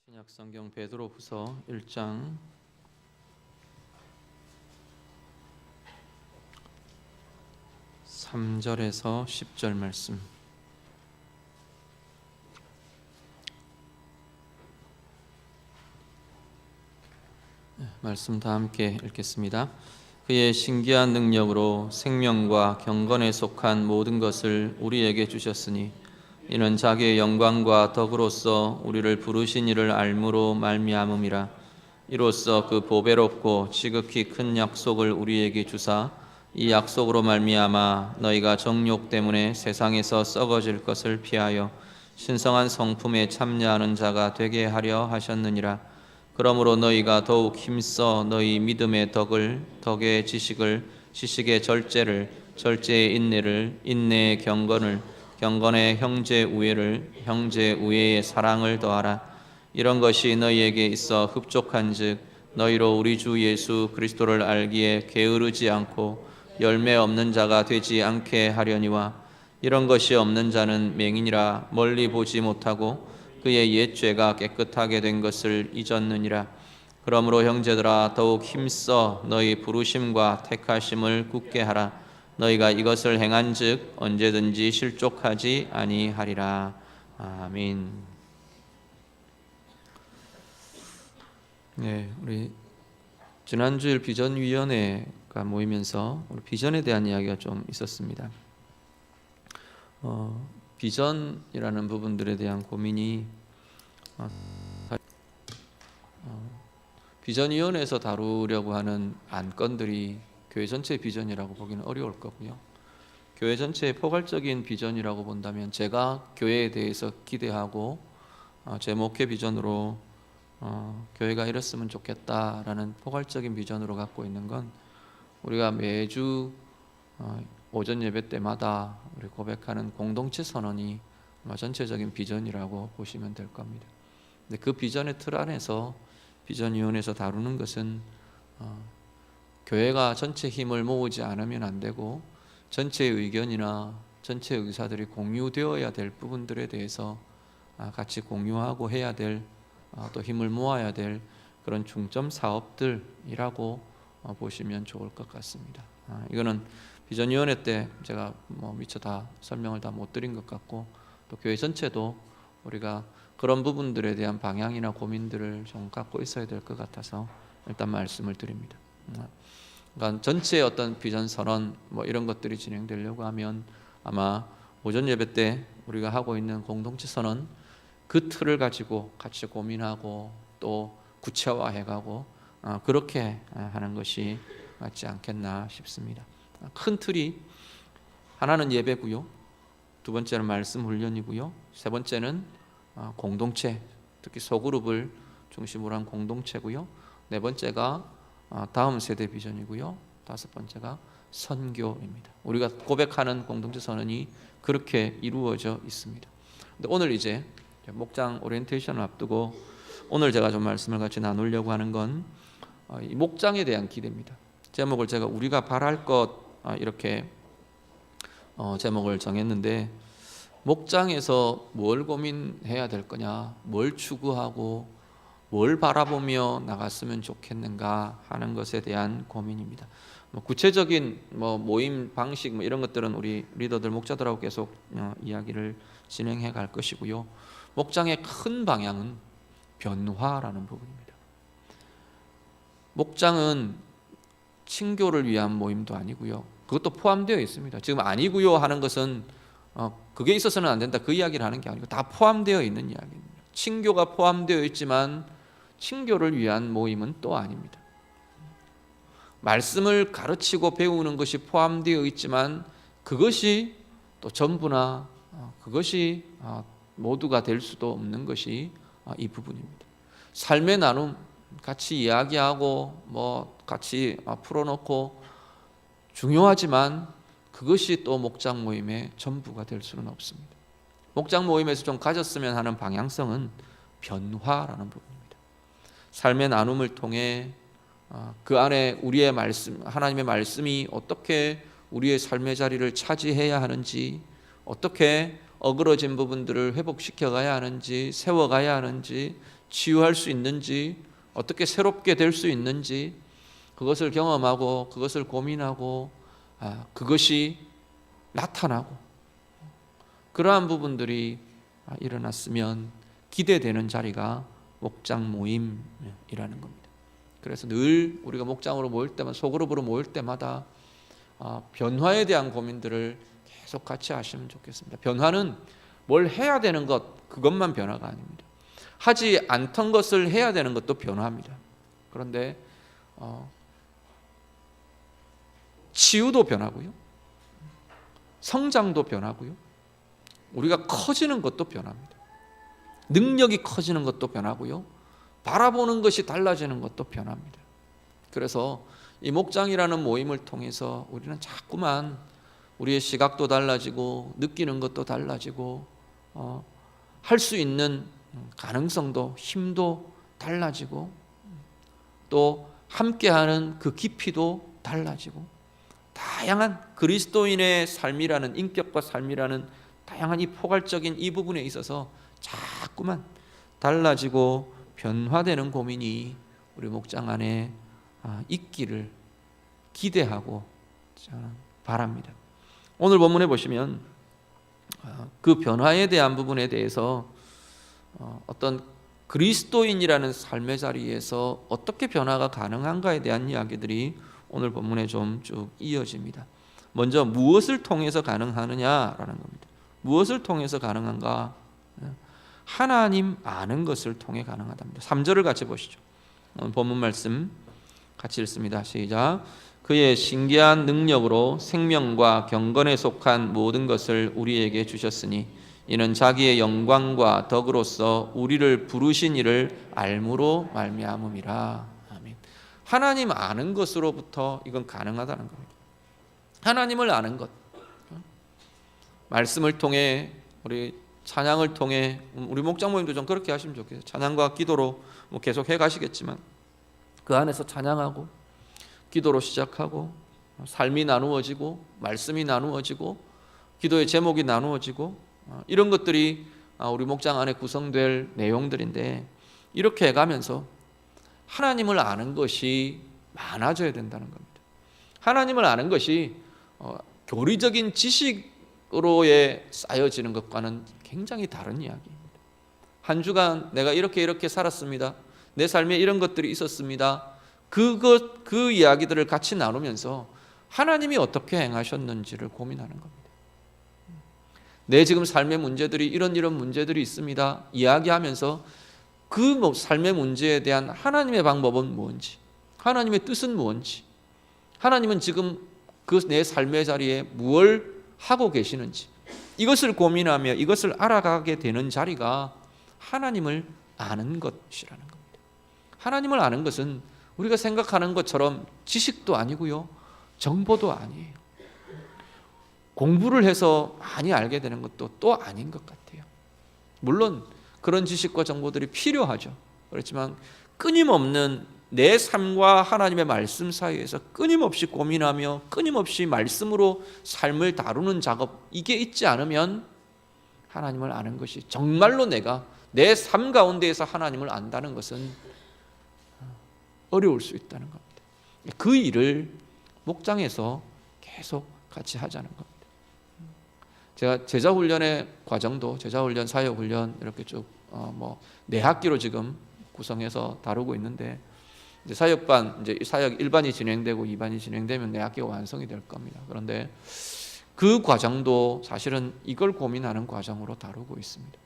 신약 성경 베드로후서 1장 3절에서 10절 말씀. 말씀 다 함께 읽겠습니다. 그의 신기한 능력으로 생명과 경건에 속한 모든 것을 우리에게 주셨으니 이는 자기의 영광과 덕으로서 우리를 부르신 이를 알므로 말미암음이라. 이로써 그 보배롭고 지극히 큰 약속을 우리에게 주사 이 약속으로 말미암아 너희가 정욕 때문에 세상에서 썩어질 것을 피하여 신성한 성품에 참여하는 자가 되게 하려 하셨느니라. 그러므로 너희가 더욱 힘써 너희 믿음의 덕을, 덕의 지식을, 지식의 절제를, 절제의 인내를, 인내의 경건을, 경건의 형제 우애를, 형제 우애의 사랑을 더하라. 이런 것이 너희에게 있어 흡족한즉 너희로 우리 주 예수 그리스도를 알기에 게으르지 않고 열매 없는 자가 되지 않게 하려니와. 이런 것이 없는 자는 맹인이라 멀리 보지 못하고 그의 옛 죄가 깨끗하게 된 것을 잊었느니라. 그러므로 형제들아 더욱 힘써 너희 부르심과 택하심을 굳게 하라. 너희가 이것을 행한즉 언제든지 실족하지 아니하리라. 아멘. 네, 우리 지난주일 비전위원회가 모이면서 우리 비전에 대한 이야기가 좀 있었습니다. 비전이라는 부분들에 대한 고민이 비전위원회에서 다루려고 하는 안건들이 교회 전체의 비전이라고 보기는 어려울 거고요. 교회 전체의 포괄적인 비전이라고 본다면 제가 교회에 대해서 기대하고 제 목회 비전으로 교회가 이랬으면 좋겠다라는 포괄적인 비전으로 갖고 있는 건 우리가 매주 오전 예배 때마다 우리 고백하는 공동체 선언이 전체적인 비전이라고 보시면 될 겁니다. 근데 그 비전의 틀 안에서 비전위원회에서 다루는 것은 교회가 전체 힘을 모으지 않으면 안 되고 전체의 의견이나 전체 의사들이 공유되어야 될 부분들에 대해서 같이 공유하고 해야 될 또 힘을 모아야 될 그런 중점 사업들이라고 보시면 좋을 것 같습니다. 이거는 비전위원회 때 제가 미처 다 설명을 다 못 드린 것 같고 또 교회 전체도 우리가 그런 부분들에 대한 방향이나 고민들을 좀 갖고 있어야 될 것 같아서 일단 말씀을 드립니다. 그러니까 전체의 어떤 비전 선언 이런 것들이 진행되려고 하면 아마 오전 예배 때 우리가 하고 있는 공동체 선언 그 틀을 가지고 같이 고민하고 또 구체화해가고 그렇게 하는 것이 맞지 않겠나 싶습니다. 큰 틀이 하나는 예배고요, 두 번째는 말씀 훈련이고요, 세 번째는 공동체, 특히 소그룹을 중심으로 한 공동체고요, 네 번째가 다음 세대 비전이고요, 다섯 번째가 선교입니다. 우리가 고백하는 공동체 선언이 그렇게 이루어져 있습니다. 근데 오늘 이제 목장 오리엔테이션을 앞두고 오늘 제가 좀 말씀을 같이 나누려고 하는 건 이 목장에 대한 기대입니다. 제목을 제가 우리가 바랄 것 이렇게 제목을 정했는데 목장에서 뭘 고민해야 될 거냐, 뭘 추구하고 뭘 바라보며 나갔으면 좋겠는가 하는 것에 대한 고민입니다. 구체적인 모임 방식 이런 것들은 우리 리더들 목자들하고 계속 이야기를 진행해 갈 것이고요. 목장의 큰 방향은 변화라는 부분입니다. 목장은 친교를 위한 모임도 아니고요, 그것도 포함되어 있습니다. 지금 아니고요 하는 것은 그게 있어서는 안 된다 그 이야기를 하는 게 아니고 다 포함되어 있는 이야기입니다. 친교가 포함되어 있지만 친교를 위한 모임은 또 아닙니다. 말씀을 가르치고 배우는 것이 포함되어 있지만 그것이 또 전부나 그것이 모두가 될 수도 없는 것이 이 부분입니다. 삶의 나눔, 같이 이야기하고 같이 풀어놓고 중요하지만 그것이 또 목장 모임의 전부가 될 수는 없습니다. 목장 모임에서 좀 가졌으면 하는 방향성은 변화라는 부분입니다. 삶의 나눔을 통해 그 안에 우리의 말씀, 하나님의 말씀이 어떻게 우리의 삶의 자리를 차지해야 하는지, 어떻게 어그러진 부분들을 회복시켜 가야 하는지, 세워가야 하는지, 치유할 수 있는지, 어떻게 새롭게 될 수 있는지 그것을 경험하고 그것을 고민하고 그것이 나타나고 그러한 부분들이 일어났으면 기대되는 자리가 목장 모임이라는 겁니다. 그래서 늘 우리가 목장으로 모일 때마다, 소그룹으로 모일 때마다 변화에 대한 고민들을 계속 같이 하시면 좋겠습니다. 변화는 뭘 해야 되는 것, 그것만 변화가 아닙니다. 하지 않던 것을 해야 되는 것도 변화입니다. 그런데 치유도 변하고요, 성장도 변하고요, 우리가 커지는 것도 변합니다. 능력이 커지는 것도 변하고요, 바라보는 것이 달라지는 것도 변합니다. 그래서 이 목장이라는 모임을 통해서 우리는 자꾸만 우리의 시각도 달라지고 느끼는 것도 달라지고 할 수 있는 가능성도 힘도 달라지고 또 함께하는 그 깊이도 달라지고 다양한 그리스도인의 삶이라는, 인격과 삶이라는 다양한 이 포괄적인 이 부분에 있어서 자꾸만 달라지고 변화되는 고민이 우리 목장 안에 있기를 기대하고 바랍니다. 오늘 본문에 보시면 그 변화에 대한 부분에 대해서 어떤 그리스도인이라는 삶의 자리에서 어떻게 변화가 가능한가에 대한 이야기들이 오늘 본문에 좀 쭉 이어집니다. 먼저 무엇을 통해서 가능하느냐라는 겁니다. 무엇을 통해서 가능한가? 하나님 아는 것을 통해 가능하답니다. 3절을 같이 보시죠. 본문 말씀 같이 읽습니다. 시작. 그의 신기한 능력으로 생명과 경건에 속한 모든 것을 우리에게 주셨으니 이는 자기의 영광과 덕으로서 우리를 부르신 이를 알므로 말미암음이라. 아멘. 하나님 아는 것으로부터 이건 가능하다는 겁니다. 하나님을 아는 것, 말씀을 통해, 우리 찬양을 통해, 우리 목장 모임도 좀 그렇게 하시면 좋겠어요. 찬양과 기도로 계속 해가시겠지만 그 안에서 찬양하고 기도로 시작하고 삶이 나누어지고 말씀이 나누어지고 기도의 제목이 나누어지고 이런 것들이 우리 목장 안에 구성될 내용들인데, 이렇게 해가면서 하나님을 아는 것이 많아져야 된다는 겁니다. 하나님을 아는 것이 교리적인 지식으로의 쌓여지는 것과는 굉장히 다른 이야기입니다. 한 주간 내가 이렇게 살았습니다. 내 삶에 이런 것들이 있었습니다. 그 이야기들을 같이 나누면서 하나님이 어떻게 행하셨는지를 고민하는 겁니다. 내 지금 삶의 문제들이 이런 문제들이 있습니다. 이야기하면서 그 삶의 문제에 대한 하나님의 방법은 뭔지, 하나님의 뜻은 뭔지, 하나님은 지금 그 내 삶의 자리에 무엇을 하고 계시는지, 이것을 고민하며 이것을 알아가게 되는 자리가 하나님을 아는 것이라는 겁니다. 하나님을 아는 것은 우리가 생각하는 것처럼 지식도 아니고요, 정보도 아니에요. 공부를 해서 많이 알게 되는 것도 또 아닌 것 같아요. 물론 그런 지식과 정보들이 필요하죠. 그렇지만 끊임없는 내 삶과 하나님의 말씀 사이에서 끊임없이 고민하며 끊임없이 말씀으로 삶을 다루는 작업, 이게 있지 않으면 하나님을 아는 것이, 정말로 내가 내 삶 가운데에서 하나님을 안다는 것은 어려울 수 있다는 겁니다. 그 일을 목장에서 계속 같이 하자는 겁니다. 제가 제자훈련의 과정도, 제자훈련, 사역훈련 이렇게 쭉 네 학기로 지금 구성해서 다루고 있는데, 이제 사역반, 이제 사역 1반이 진행되고 2반이 진행되면 네 학기가 완성이 될 겁니다. 그런데 그 과정도 사실은 이걸 고민하는 과정으로 다루고 있습니다.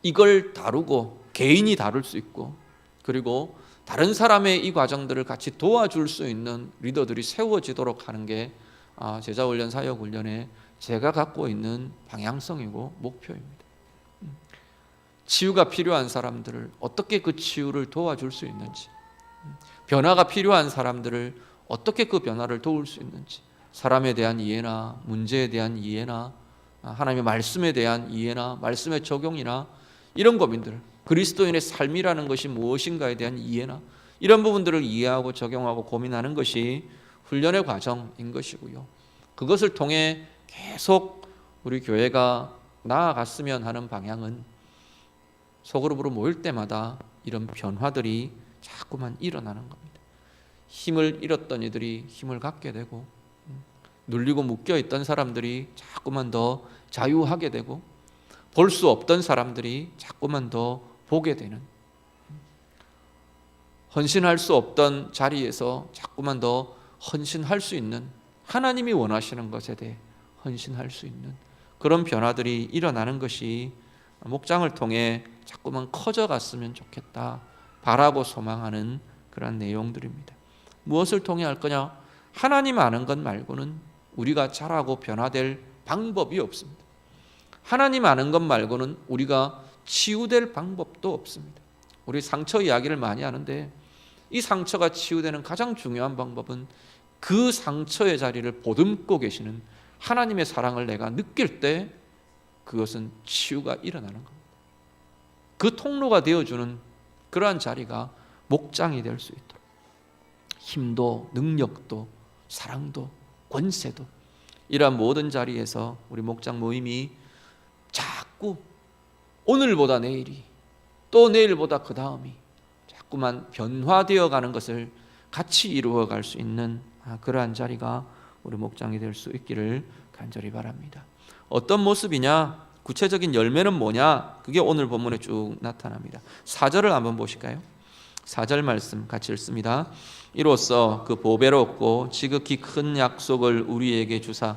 이걸 다루고 개인이 다룰 수 있고, 그리고 다른 사람의 이 과정들을 같이 도와줄 수 있는 리더들이 세워지도록 하는 게 제자훈련, 사역훈련에 제가 갖고 있는 방향성이고 목표입니다. 치유가 필요한 사람들을 어떻게 그 치유를 도와줄 수 있는지, 변화가 필요한 사람들을 어떻게 그 변화를 도울 수 있는지, 사람에 대한 이해나 문제에 대한 이해나 하나님의 말씀에 대한 이해나 말씀의 적용이나 이런 고민들, 그리스도인의 삶이라는 것이 무엇인가에 대한 이해나 이런 부분들을 이해하고 적용하고 고민하는 것이 훈련의 과정인 것이고요. 그것을 통해 계속 우리 교회가 나아갔으면 하는 방향은 소그룹으로 모일 때마다 이런 변화들이 자꾸만 일어나는 겁니다. 힘을 잃었던 이들이 힘을 갖게 되고, 눌리고 묶여있던 사람들이 자꾸만 더 자유하게 되고, 볼 수 없던 사람들이 자꾸만 더 보게 되는, 헌신할 수 없던 자리에서 자꾸만 더 헌신할 수 있는, 하나님이 원하시는 것에 대해 헌신할 수 있는 그런 변화들이 일어나는 것이 목장을 통해 자꾸만 커져갔으면 좋겠다 바라고 소망하는 그런 내용들입니다. 무엇을 통해 할 거냐? 하나님 아는 것 말고는 우리가 자라고 변화될 방법이 없습니다. 하나님 아는 것 말고는 우리가 치유될 방법도 없습니다. 우리 상처 이야기를 많이 하는데, 이 상처가 치유되는 가장 중요한 방법은 그 상처의 자리를 보듬고 계시는 하나님의 사랑을 내가 느낄 때 그것은 치유가 일어나는 겁니다. 그 통로가 되어주는 그러한 자리가 목장이 될 수 있도록, 힘도 능력도 사랑도 권세도 이러한 모든 자리에서 우리 목장 모임이 자꾸 오늘보다 내일이, 또 내일보다 그 다음이 자꾸만 변화되어 가는 것을 같이 이루어 갈 수 있는 그러한 자리가 우리 목장이 될 수 있기를 간절히 바랍니다. 어떤 모습이냐? 구체적인 열매는 뭐냐? 그게 오늘 본문에 쭉 나타납니다. 4절을 한번 보실까요? 4절 말씀 같이 읽습니다. 이로써 그 보배롭고 지극히 큰 약속을 우리에게 주사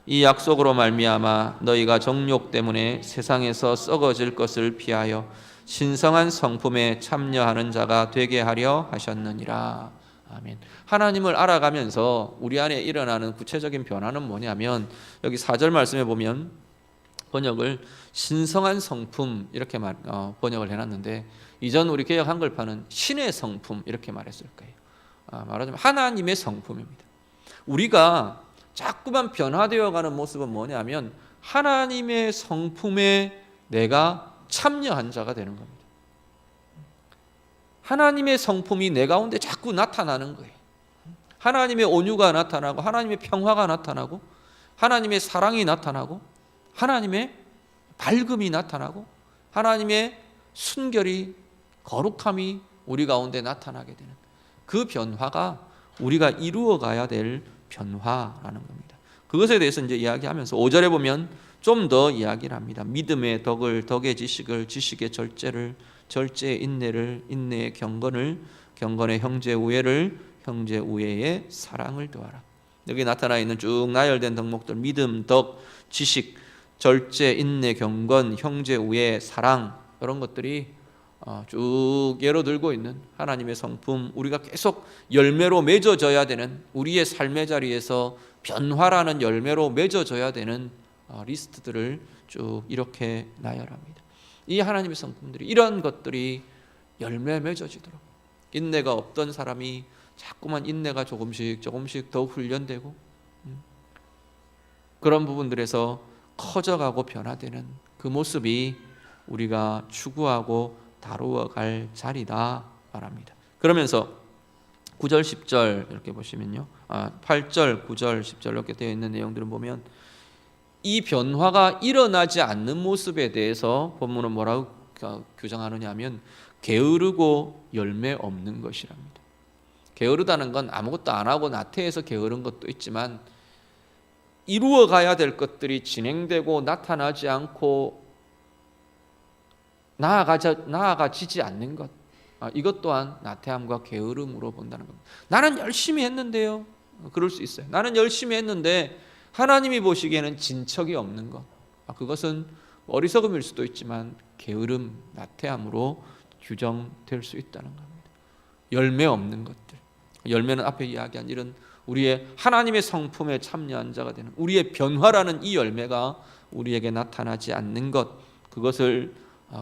이 약속으로 말미암아 너희가 정욕 때문에 세상에서 썩어질 것을 피하여 신성한 성품에 참여하는 자가 되게 하려 하셨느니라. 아멘. 하나님을 알아가면서 우리 안에 일어나는 구체적인 변화는 뭐냐면, 여기 4절 말씀에 보면 번역을 신성한 성품 이렇게 번역을 해놨는데, 이전 우리 개역 한글판은 신의 성품 이렇게 말했을 거예요. 말하자면 하나님의 성품입니다. 우리가 자꾸만 변화되어가는 모습은 뭐냐면 하나님의 성품에 내가 참여한 자가 되는 겁니다. 하나님의 성품이 내 가운데 자꾸 나타나는 거예요. 하나님의 온유가 나타나고, 하나님의 평화가 나타나고, 하나님의 사랑이 나타나고, 하나님의 밝음이 나타나고, 하나님의 순결이, 거룩함이 우리 가운데 나타나게 되는 그 변화가 우리가 이루어 가야 될 변화라는 겁니다. 그것에 대해서 이제 이야기하면서 5절에 보면 좀 더 이야기를 합니다. 믿음의 덕을, 덕의 지식을, 지식의 절제를, 절제의 인내를, 인내의 경건을, 경건의 형제 우애를, 형제 우애의 사랑을 더하라. 여기 나타나 있는 쭉 나열된 덕목들, 믿음, 덕, 지식, 절제, 인내, 경건, 형제 우애, 사랑, 이런 것들이 쭉 예로 들고 있는 하나님의 성품, 우리가 계속 열매로 맺어져야 되는, 우리의 삶의 자리에서 변화라는 열매로 맺어져야 되는 리스트들을 쭉 이렇게 나열합니다. 이 하나님의 성품들이, 이런 것들이 열매 맺어지도록, 인내가 없던 사람이 자꾸만 인내가 조금씩 더 훈련되고, 그런 부분들에서 커져가고 변화되는 그 모습이 우리가 추구하고 다루어갈 자리다 말합니다. 그러면서 9절 10절 이렇게 보시면요, 8절 9절 10절 이렇게 되어 있는 내용들을 보면 이 변화가 일어나지 않는 모습에 대해서 본문은 뭐라고 규정하느냐 하면 게으르고 열매 없는 것이랍니다. 게으르다는 건 아무것도 안 하고 나태해서 게으른 것도 있지만, 이루어 가야 될 것들이 진행되고 나타나지 않고 나아가지지 않는 것, 이것 또한 나태함과 게으름으로 본다는 겁니다. 나는 열심히 했는데요, 그럴 수 있어요. 나는 열심히 했는데 하나님이 보시기에는 진척이 없는 것, 그것은 어리석음일 수도 있지만 게으름, 나태함으로 규정될 수 있다는 겁니다. 열매 없는 것들, 열매는 앞에 이야기한 이런 우리의 하나님의 성품에 참여한 자가 되는, 우리의 변화라는 이 열매가 우리에게 나타나지 않는 것, 그것을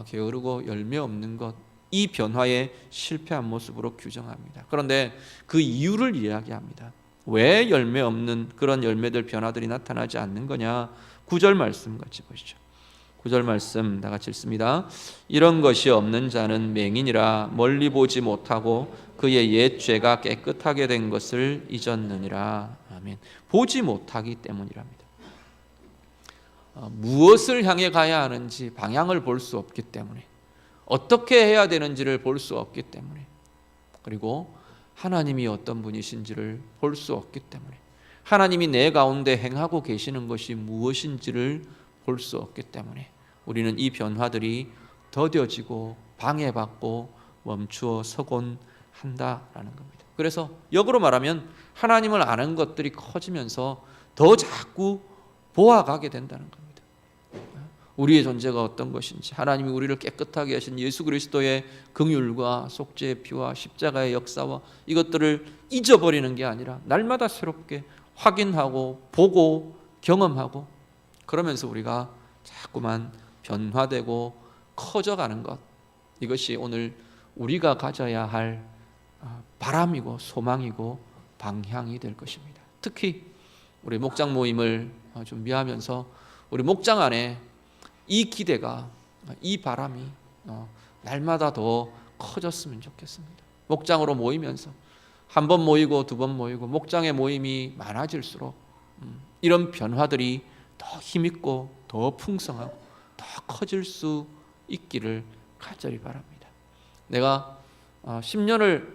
게으르고 열매 없는 것, 이 변화의 실패한 모습으로 규정합니다. 그런데 그 이유를 이야기합니다. 왜 열매 없는 그런 열매들, 변화들이 나타나지 않는 거냐? 9절 말씀 같이 보시죠. 9절 말씀 다 같이 읽습니다. 이런 것이 없는 자는 맹인이라 멀리 보지 못하고 그의 옛 죄가 깨끗하게 된 것을 잊었느니라. 아멘. 보지 못하기 때문이랍니다. 무엇을 향해 가야 하는지 방향을 볼 수 없기 때문에, 어떻게 해야 되는지를 볼 수 없기 때문에, 그리고 하나님이 어떤 분이신지를 볼 수 없기 때문에, 하나님이 내 가운데 행하고 계시는 것이 무엇인지를 볼 수 없기 때문에 우리는 이 변화들이 더뎌지고 방해받고 멈추어 서곤 한다라는 겁니다. 그래서 역으로 말하면 하나님을 아는 것들이 커지면서 더 자꾸 보아가게 된다는 겁니다. 우리의 존재가 어떤 것인지, 하나님이 우리를 깨끗하게 하신 예수 그리스도의 긍휼과 속죄의 피와 십자가의 역사와 이것들을 잊어버리는 게 아니라 날마다 새롭게 확인하고 보고 경험하고, 그러면서 우리가 자꾸만 변화되고 커져가는 것, 이것이 오늘 우리가 가져야 할 바람이고 소망이고 방향이 될 것입니다. 특히 우리 목장 모임을 준비하면서 우리 목장 안에 이 기대가, 이 바람이 날마다 더 커졌으면 좋겠습니다. 목장으로 모이면서 한 번 모이고 두 번 모이고 목장의 모임이 많아질수록 이런 변화들이 더 힘있고 더 풍성하고 더 커질 수 있기를 간절히 바랍니다. 내가 10년을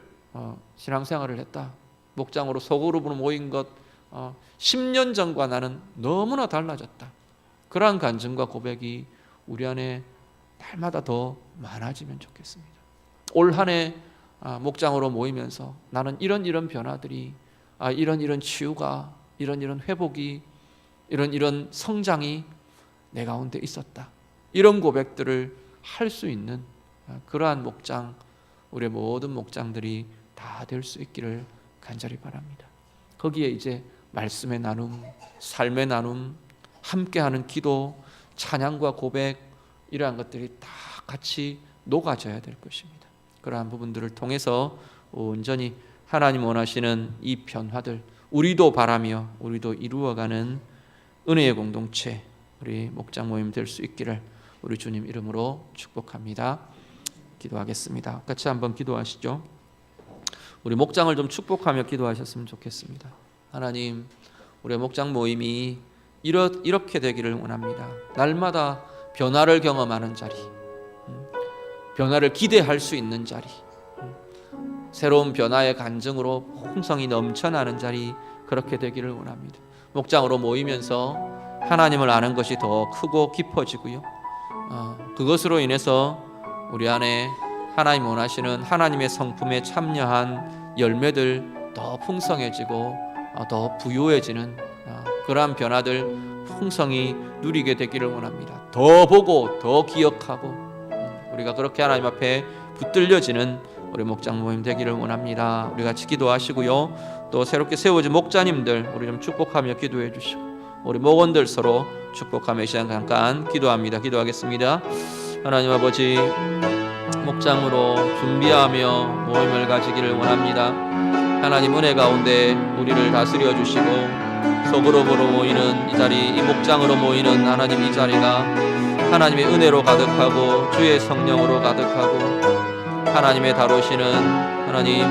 신앙생활을 했다, 목장으로 소그룹으로 모인 것 10년 전과 나는 너무나 달라졌다, 그러한 간증과 고백이 우리 안에 날마다 더 많아지면 좋겠습니다. 올 한 해 목장으로 모이면서 나는 이런 변화들이, 이런 치유가, 이런 회복이, 이런 성장이 내 가운데 있었다, 이런 고백들을 할 수 있는 그러한 목장, 우리의 모든 목장들이 다 될 수 있기를 간절히 바랍니다. 거기에 이제 말씀의 나눔, 삶의 나눔, 함께하는 기도, 찬양과 고백, 이러한 것들이 다 같이 녹아져야 될 것입니다. 그러한 부분들을 통해서 온전히 하나님 원하시는 이 변화들, 우리도 바라며 우리도 이루어가는 은혜의 공동체, 우리 목장 모임 될 수 있기를 우리 주님 이름으로 축복합니다. 기도하겠습니다. 같이 한번 기도하시죠. 우리 목장을 좀 축복하며 기도하셨으면 좋겠습니다. 하나님, 우리 목장 모임이 이렇게 되기를 원합니다. 날마다 변화를 경험하는 자리, 변화를 기대할 수 있는 자리, 새로운 변화의 간증으로 풍성이 넘쳐나는 자리, 그렇게 되기를 원합니다. 목장으로 모이면서 하나님을 아는 것이 더 크고 깊어지고요, 그것으로 인해서 우리 안에 하나님 원하시는 하나님의 성품에 참여한 열매들 더 풍성해지고 더 부유해지는 그러한 변화들 풍성히 누리게 되기를 원합니다. 더 보고 더 기억하고 우리가 그렇게 하나님 앞에 붙들려지는 우리 목장 모임 되기를 원합니다. 우리 같이 기도하시고요, 또 새롭게 세워진 목자님들 우리 좀 축복하며 기도해 주시고, 우리 목원들 서로 축복하며 이 시간 잠깐 기도합니다. 기도하겠습니다. 하나님 아버지, 목장으로 준비하며 모임을 가지기를 원합니다. 하나님 은혜 가운데 우리를 다스려 주시고, 소그룹으로 모이는 이 자리, 이 목장으로 모이는 하나님 이 자리가 하나님의 은혜로 가득하고 주의 성령으로 가득하고 하나님의 다루시는 하나님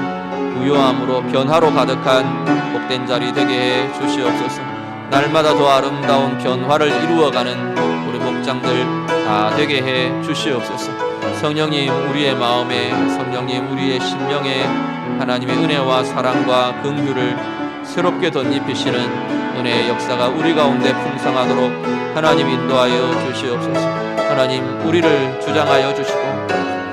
부요함으로 변화로 가득한 복된 자리 되게 해 주시옵소서. 날마다 더 아름다운 변화를 이루어가는 우리 목장들 다 되게 해 주시옵소서. 성령님, 우리의 마음에, 성령님, 우리의 심령에 하나님의 은혜와 사랑과 긍휼을 새롭게 덧입히시는 은혜의 역사가 우리 가운데 풍성하도록 하나님 인도하여 주시옵소서. 하나님, 우리를 주장하여 주시고,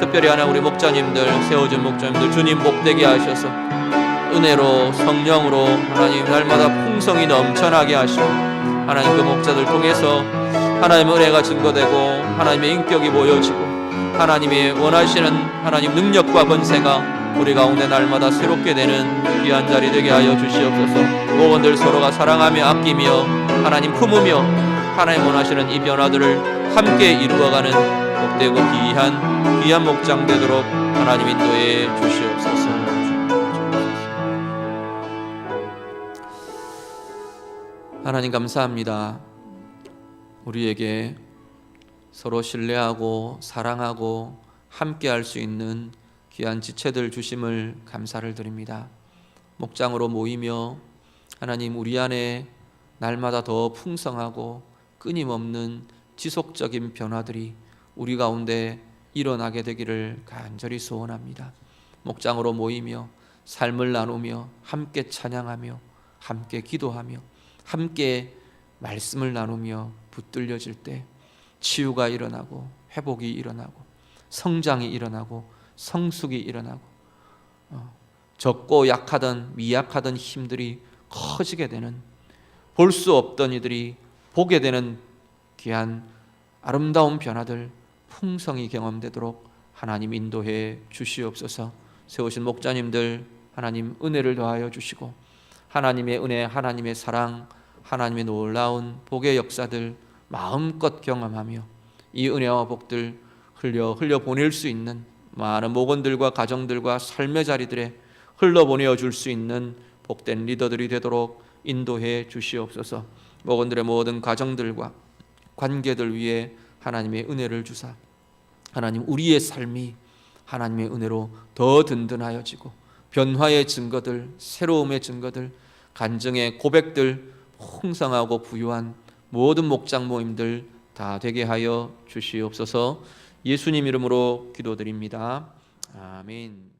특별히 하나 우리 목자님들, 세워진 목자님들 주님 복되게 하셔서 은혜로 성령으로 하나님 날마다 풍성이 넘쳐나게 하시고, 하나님 그 목자들 통해서 하나님의 은혜가 증거되고 하나님의 인격이 보여지고 하나님이 원하시는 하나님 능력과 권세가 우리 가운데 날마다 새롭게 되는 귀한 자리 되게 하여 주시옵소서. 모건들 서로가 사랑하며 아끼며 하나님 품으며 하나님 원하시는 이 변화들을 함께 이루어가는 복되고 귀한 목장 되도록 하나님 인도해 주시옵소서. 하나님 감사합니다. 우리에게 서로 신뢰하고 사랑하고 함께 할 수 있는 귀한 지체들 주심을 감사를 드립니다. 목장으로 모이며 하나님 우리 안에 날마다 더 풍성하고 끊임없는 지속적인 변화들이 우리 가운데 일어나게 되기를 간절히 소원합니다. 목장으로 모이며 삶을 나누며 함께 찬양하며 함께 기도하며 함께 말씀을 나누며 붙들려질 때 치유가 일어나고 회복이 일어나고 성장이 일어나고 성숙이 일어나고 적고 약하던 미약하던 힘들이 커지게 되는, 볼 수 없던 이들이 보게 되는 귀한 아름다운 변화들, 풍성이 경험되도록 하나님 인도해 주시옵소서. 세우신 목자님들 하나님 은혜를 더하여 주시고 하나님의 은혜, 하나님의 사랑, 하나님의 놀라운 복의 역사들 마음껏 경험하며 이 은혜와 복들 흘려 보낼 수 있는 많은 목원들과 가정들과 삶의 자리들에 흘러보내어 줄 수 있는 복된 리더들이 되도록 인도해 주시옵소서. 목원들의 모든 가정들과 관계들 위에 하나님의 은혜를 주사 하나님 우리의 삶이 하나님의 은혜로 더 든든하여지고 변화의 증거들, 새로움의 증거들, 간증의 고백들 풍성하고 부유한 모든 목장 모임들 다 되게 하여 주시옵소서. 예수님 이름으로 기도드립니다. 아멘.